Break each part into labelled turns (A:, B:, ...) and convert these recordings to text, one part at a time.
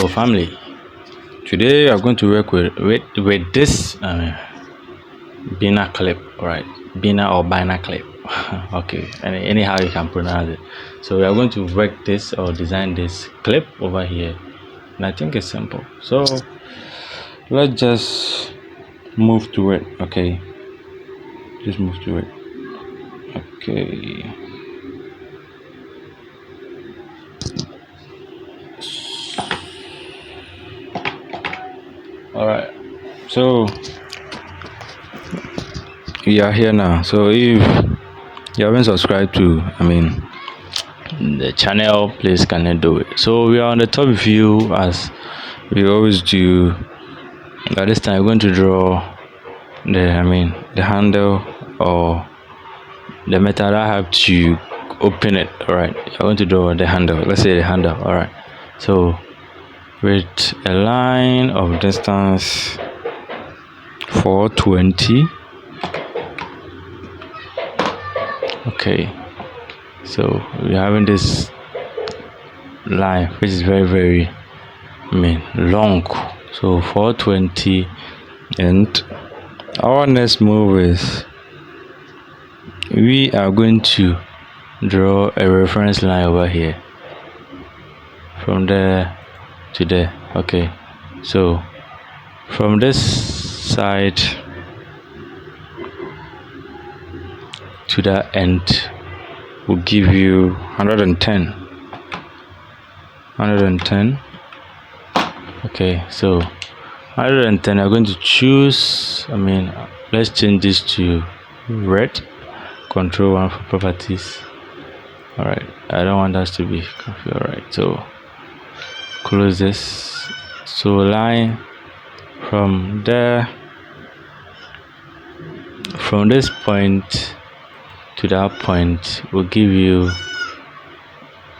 A: Hello family, today I'm going to work with this bina clip. Alright, bina or bina clip. Okay, anyhow you can pronounce it. So we are going to work this or design this clip over here, and I think it's simple. So let's just move to it. Okay, just move to it. Okay, alright, so we are here now. So if you haven't subscribed to the channel, please kindly do it. So we are on the top view as we always do, but this time we're going to draw the handle or the metal I have to open it. All right, I want to draw the handle. Let's say the handle. All right, so with a line of distance 420. Okay, so we're having this line which is very long, so 420, and our next move is we are going to draw a reference line over here from there to there. Okay, so from this side to that end will give you 110. Okay, so 110, I'm going to choose, let's change this to red. Control 1 for properties. All right, I don't want us to be confused. All right, so close this. So line from there, from this point to that point will give you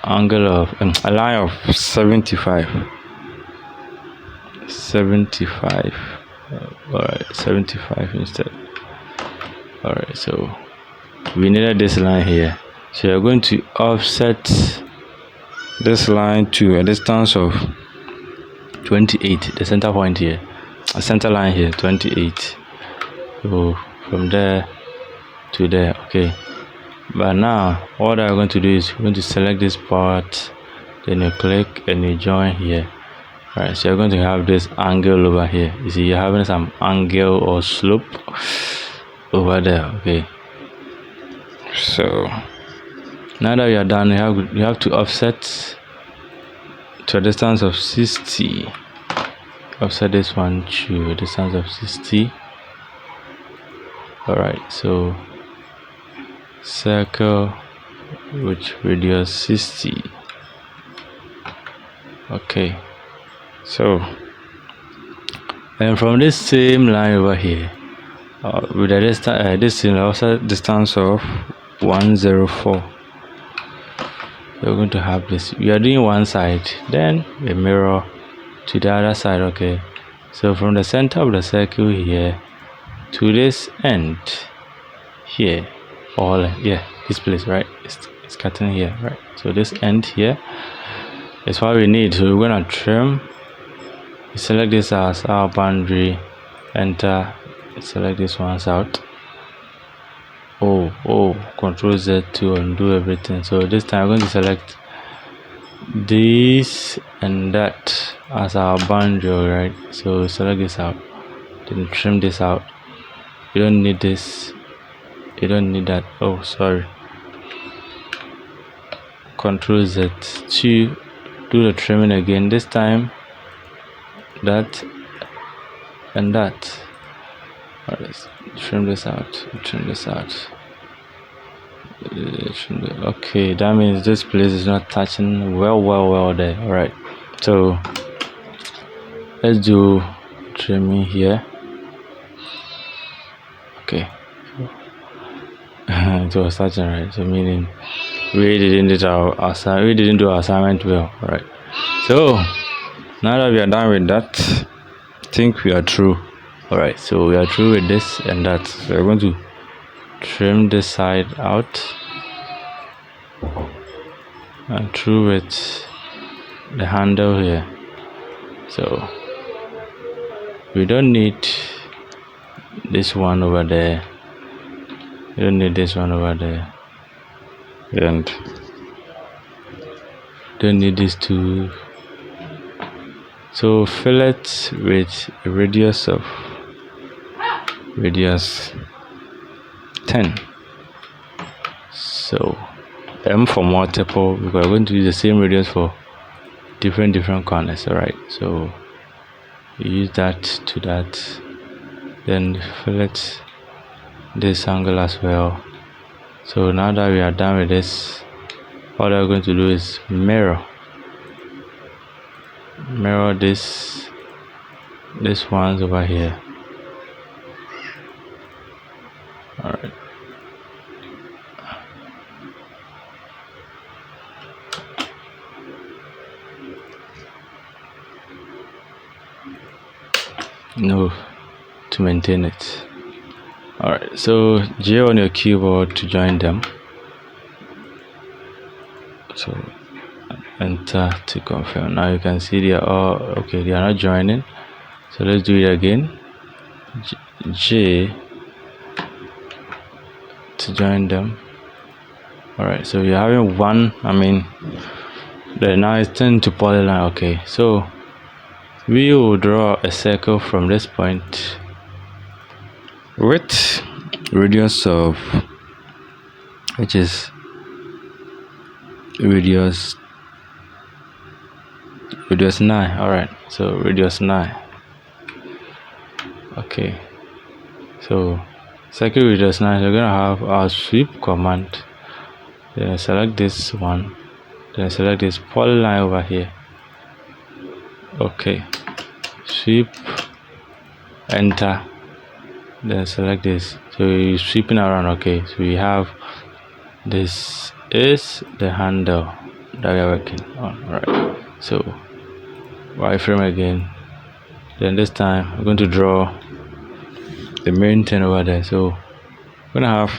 A: angle of a line of 75. All right, 75 instead. All right, so we needed this line here, so you're going to offset this line to a distance of 28. The center point here, a center line here, 28. So from there to there. Okay, but now what I'm going to do is we're going to select this part, then you click and you join here. All right, so you're going to have this angle over here. You see, you're having some angle or slope over there. Okay, so now that you are done, you have to offset to a distance of 60. Offset this one to a distance of 60. All right, so circle with radius 60. Okay, so and from this same line over here, with a distance this is also distance of 104, we're going to have this. We are doing one side, then a mirror to the other side. Okay, so from the center of the circle here to this end here, or this place, right? It's cutting here, right? So this end here is what we need. So we're gonna trim. We select this as our boundary, enter, select this ones out. Control Z to undo everything. So this time I'm going to select this and that as our boundary, right? So select this out, then trim this out. You don't need this, you don't need that. Oh, sorry. Control Z to do the trimming again. This time that and that. All right, trim this out, okay, that means this place is not touching well there. All right, so let's do trimming here. Okay, it was touching, right? So meaning we didn't do our assignment well. All right, so now that we are done with that, I think we are through. All right, so we are through with this and that. So we're going to trim this side out and through with the handle here. So we don't need this one over there, we don't need this one over there, and don't need these two. So fillet with a radius 10. So M for multiple, because we're going to use the same radius for different corners. All right, so you use that to that, then fillet this angle as well. So now that we are done with this, all we're going to do is mirror this one's over here. All right, no, to maintain it. All right, so J on your keyboard to join them. So enter to confirm. Now you can see they are all okay, they are not joining. So let's do it again. J to join them. All right, so you're having one, then now it's turned to polyline. Okay, so we will draw a circle from this point with radius of, which is radius 9. All right, so radius 9. Okay, so circle radius 9, we're gonna have our sweep command, then select this one, then select this polyline over here. Okay, sweep, enter, then select this. So you're sweeping around. Okay, so we have this is the handle that we are working on. All right, so wireframe again, then this time we're going to draw the main thing over there. So we're gonna have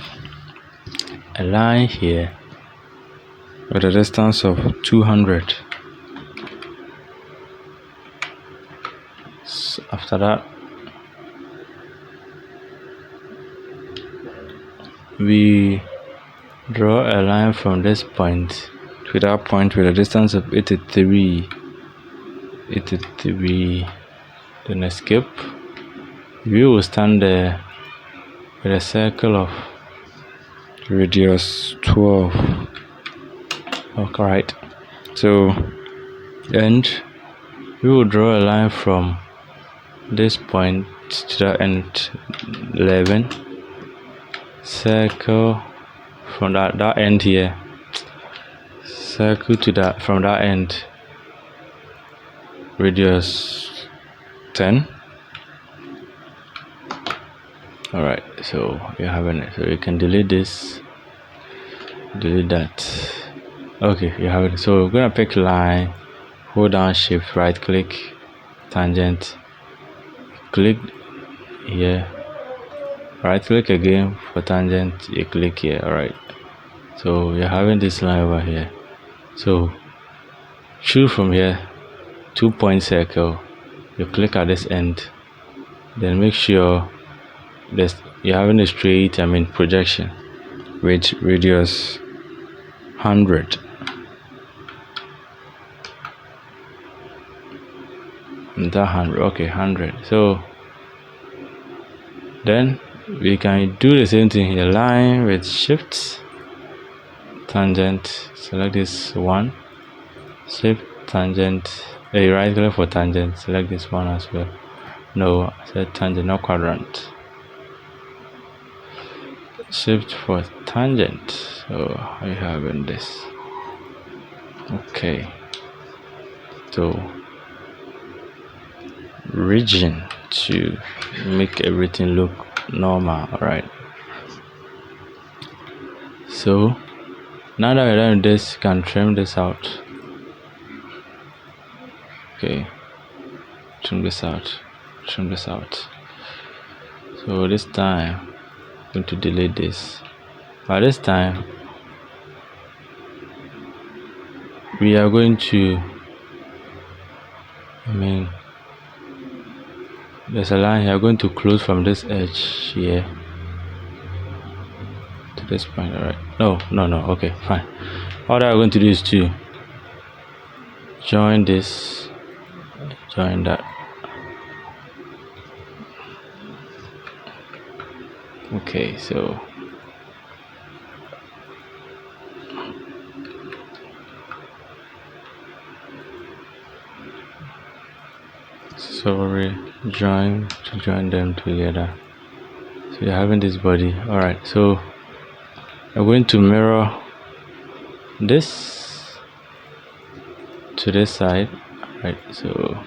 A: a line here with a distance of 200. So after that, we draw a line from this point to that point with a distance of 83, then escape. We will stand there with a circle of radius 12. Okay, right, so and we will draw a line from this point to that end 11, circle from that end here, circle to that, from that end radius 10. All right, so you're having it, so you can delete this, delete that. Okay, you have it. So we're gonna pick line, hold down shift, right click, tangent, click here, right click again for tangent, you click here. All right, so you're having this line over here. So choose from here 2-point circle, you click at this end, then make sure this you're having a straight projection with radius 100. That 100, okay, 100. So then we can do the same thing here, line with shift, tangent, select this one, shift, tangent, right click for tangent, select this one as well. No, I said tangent, not quadrant. Shift for tangent. So I have in this. Okay, so region to make everything look normal. All right, so now that we're done with this, you can trim this out. Okay, trim this out. So this time I'm going to delete this. By this time we are going to there's a line here. I'm going to close from this edge here to this point. All right, no, okay, fine. All that I'm going to do is to join this, join that. Okay, so sorry, join to join them together. So you're having this body. All right, so I'm going to mirror this to this side. All right, so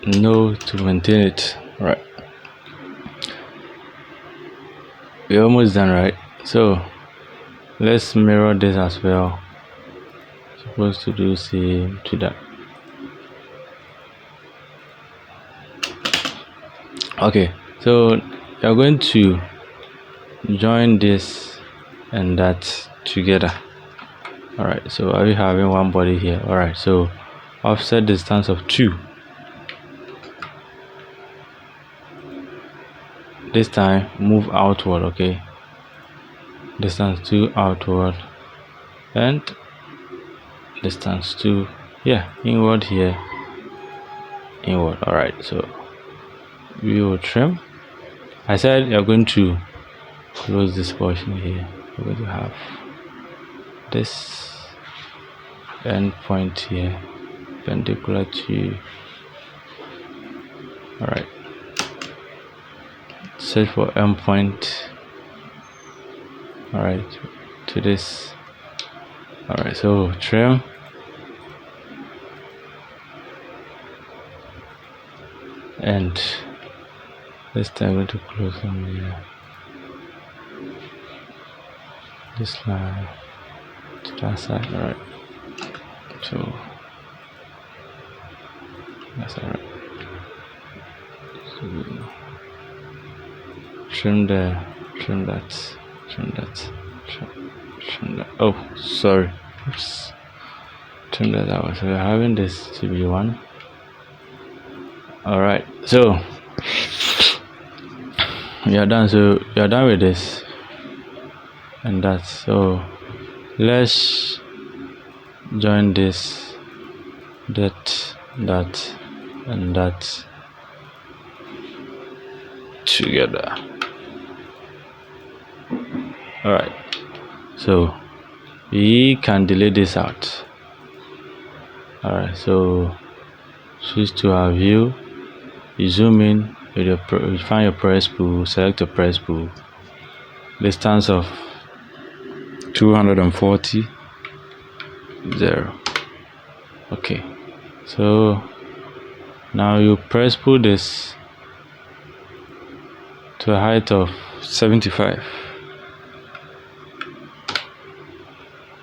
A: no to maintain it. All right, we're almost done, right? So let's mirror this as well. Supposed to do same to that. Okay, so you're going to join this and that together. All right, so are we having one body here? All right, so offset distance of 2. This time move outward. Okay, distance 2 outward and distance 2 inward here, inward. All right, so we will trim. I said you're going to close this portion here. We're going to have this end point here perpendicular to. All right, search for end point. All right, to this. All right, so trim. And this time I'm going to close from here. This line to that side. All right, so that's all right. So trim there, trim that, trim that, trim that. Oh, sorry. Oops. Trim that out. So we're having this to be 1. All right, so you're done. So you're done with this and that. So let's join this, that, and that together. All right, so we can delete this out. All right, so switch to our view. You zoom in with you find your press pool, select your press pool, distance of 240, 0. Okay, so now you press pull this to a height of 75.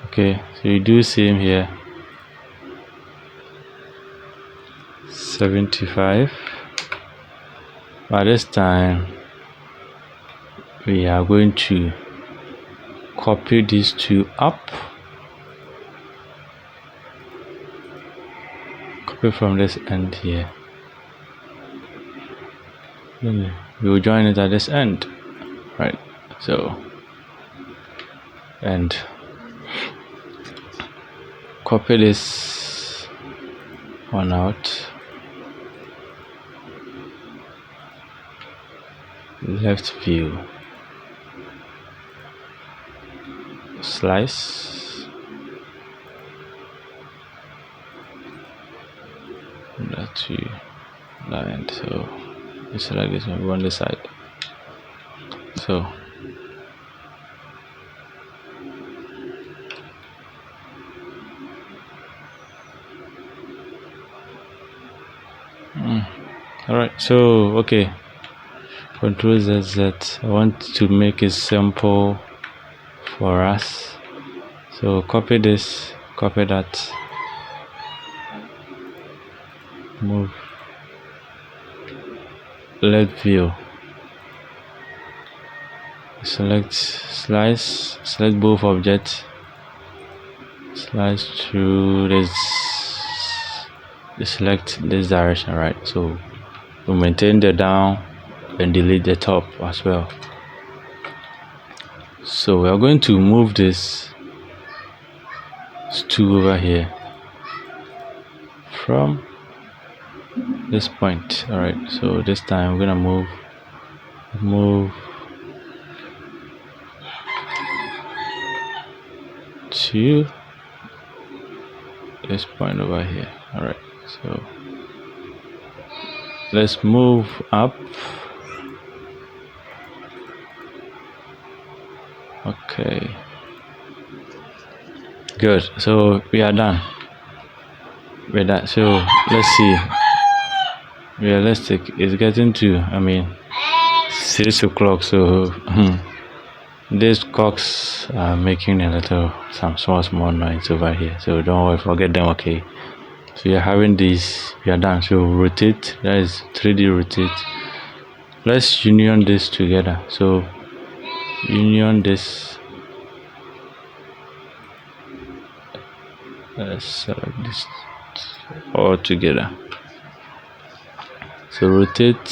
A: Okay, so you do same here, 75. By this time we are going to copy these 2 up, copy from this end here, then we will join it at this end, right? So and copy this one out, left view, slice that to that end. So you select this one, on this side. So all right, so okay, Control ZZ. I want to make it simple for us, so copy this, copy that, move left view, select slice, select both objects, slice through this select this direction, right? So we maintain the down and delete the top as well. So we are going to move this 2 over here from this point. All right, so this time I'm gonna move to this point over here. All right, so let's move up. Okay, good. So we are done with that. So let's see. Realistic is getting to, I mean, 6 o'clock. So these clocks are making a little some small noise over here. So don't worry, forget them. Okay. So you're having these. We are done. So rotate. That is 3D rotate. Let's union this together. So union this. Let's select this all together. So rotate,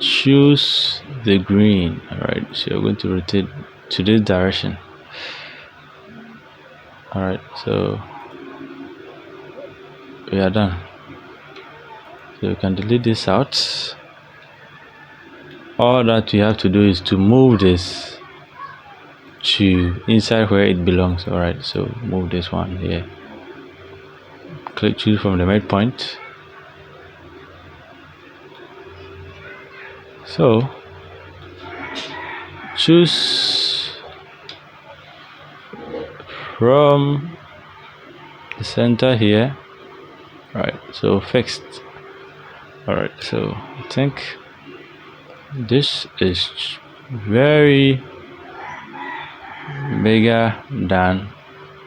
A: choose the green. All right, so you're going to rotate to this direction. All right, so we are done. So you can delete this out. All that you have to do is to move this to inside where it belongs. All right, so move this one here. Click, choose from the midpoint. So choose from the center here. All right, so fixed. All right, so I think this is very bigger than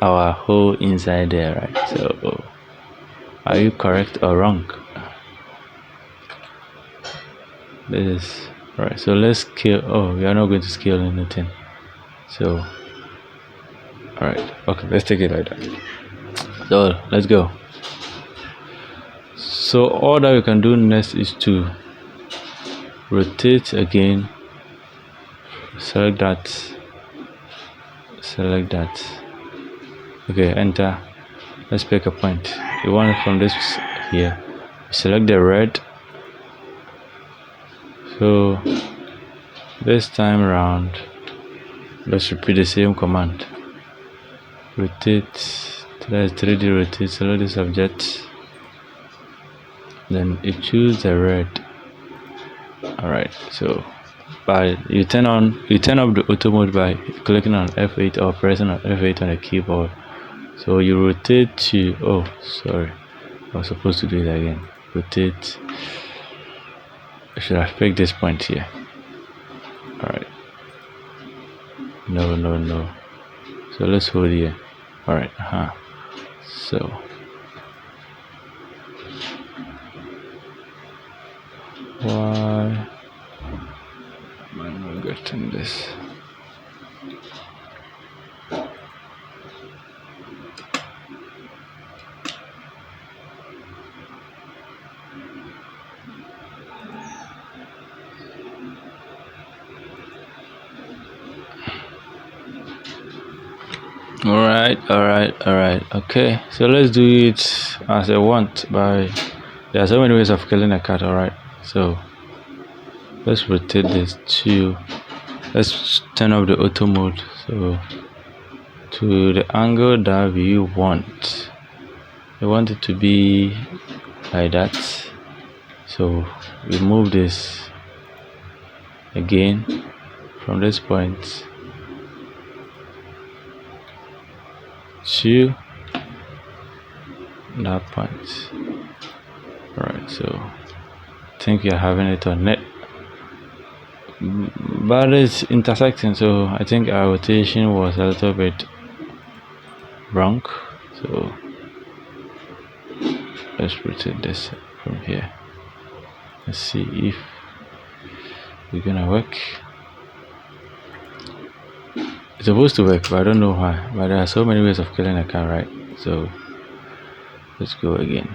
A: our whole inside there, right? So are you correct or wrong? This is right. So let's scale. Oh, we are not going to scale anything. So all right, okay, let's take it like that. So let's go. So all that we can do next is to rotate again. Select that. Okay, enter. Let's pick a point. You want it from this here. Select the red. So this time around, let's repeat the same command. Rotate. Let's 3D rotate. Select the subject. Then you choose the red. All right. So you turn up the auto mode by clicking on F8 or pressing on F8 on the keyboard. So you rotate to, oh sorry, I was supposed to do it again. Rotate. I should have picked this point here. All right. No. So let's hold here. All right. So why am I not getting this? All right. Okay, so let's do it as I want. There are so many ways of killing a cat. All right, so let's rotate this to, let's turn off the auto mode. So to the angle that we want, I want it to be like that. So we move this again from this point to that point. All right, so I think you're having it on net, but it's intersecting, so I think our rotation was a little bit wrong. So let's rotate this from here. Let's see if we're gonna work. It's supposed to work, but I don't know why. But there are so many ways of killing a cat, right? So let's go again.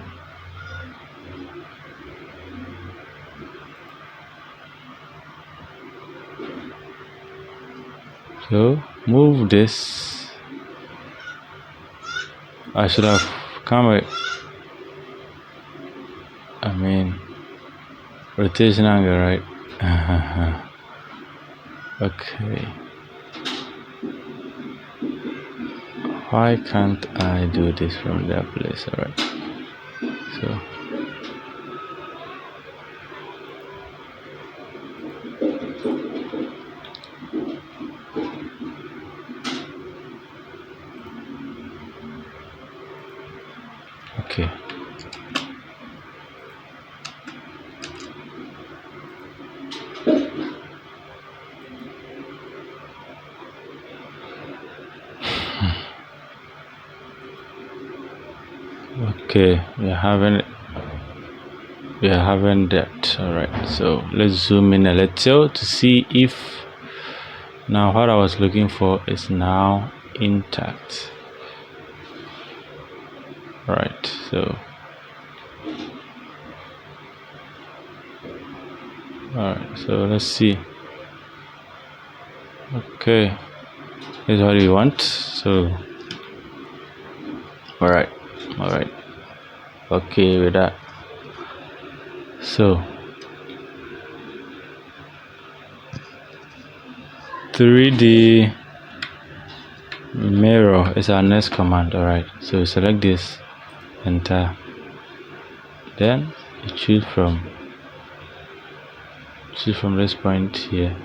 A: So move this. I should have come. I mean, rotation angle, right? Okay. Why can't I do this from that place? Alright. So okay. Okay, we are having that. Alright, so let's zoom in a little to see if now what I was looking for is now intact. Right, so alright, so let's see. Okay, this is what we want. So alright, okay with that. So 3D mirror is our next command. Alright, so select this, enter, then you choose from this point here,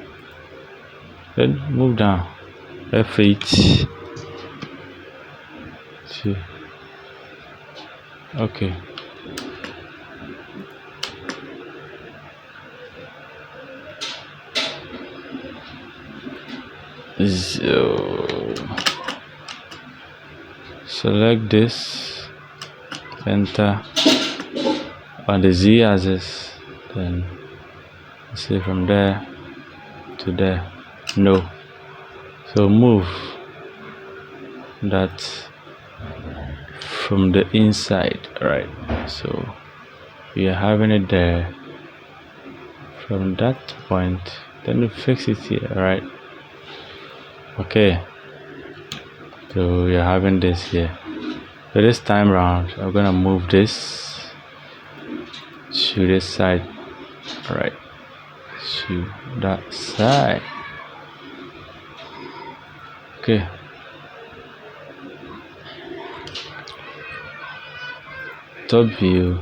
A: then move down F8 to okay. So select this, enter on the Z axis, then say from there to there, no. So move that from the inside, right? So we are having it there from that point, then we fix it here, right? Okay, so we are having this here. So this time round I'm gonna move this to this side, right? To that side. Okay, top view,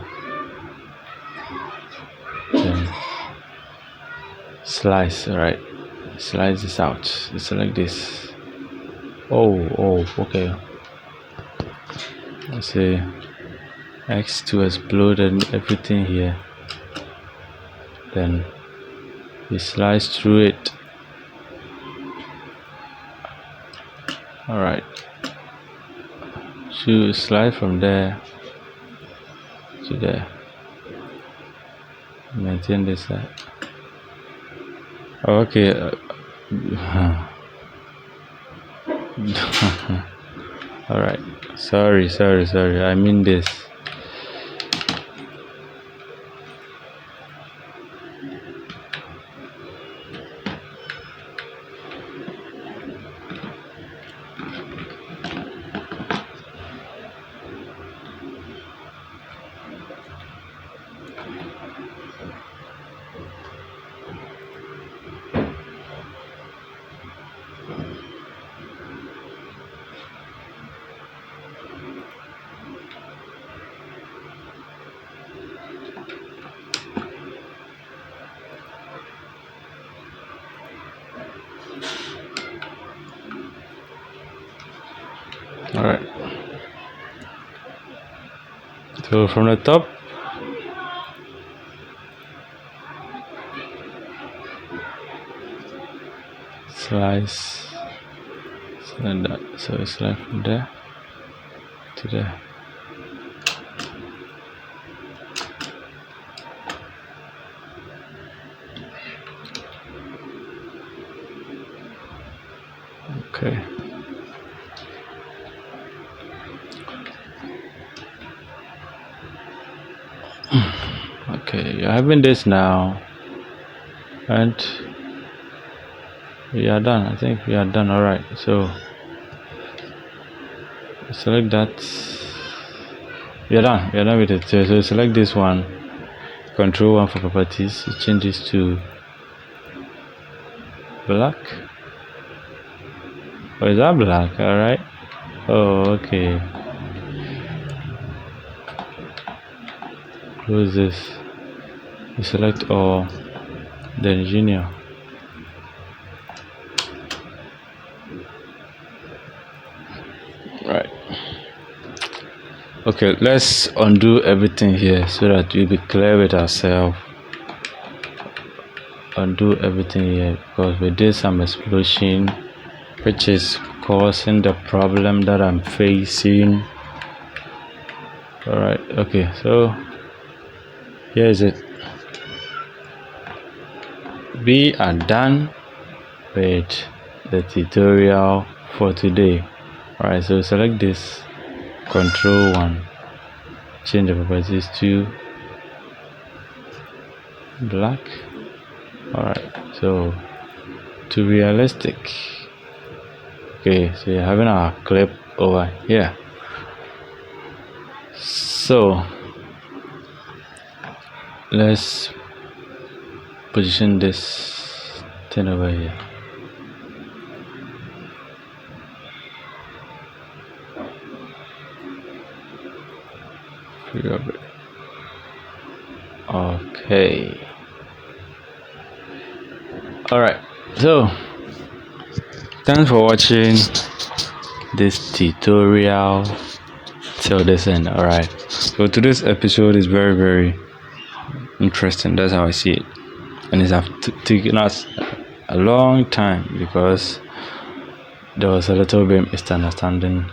A: then slice, right? Slice this out, select this. Oh, okay. Let's say X to explode and everything here, then we slice through it. Alright, so slide from there to there, maintain this side. Okay. Alright, sorry, I mean this. Alright, so from the top, slice like that. So it's like from there to there. Okay. Okay, you're having this now, and we are done. I think we are done. All right. So select that. We are done. We are done with it. So select this one. Control 1 for properties. You change this to black. Oh, is that black? All right. Oh, okay. Close this. You select all. The engineer. Right. Okay, let's undo everything here so that we'll be clear with ourselves. Undo everything here because we did some explosion which is causing the problem that I'm facing. All right. Okay, so here is it. We are done with the tutorial for today. All right, so select this, control 1, change the properties to black. All right, so to realistic. Okay, so you're having our clip over here. So let's position this thing over here. Okay. All right. So thanks for watching this tutorial till this end. All right. So today's episode is very, very interesting. That's how I see it, and it's taken us a long time because there was a little bit misunderstanding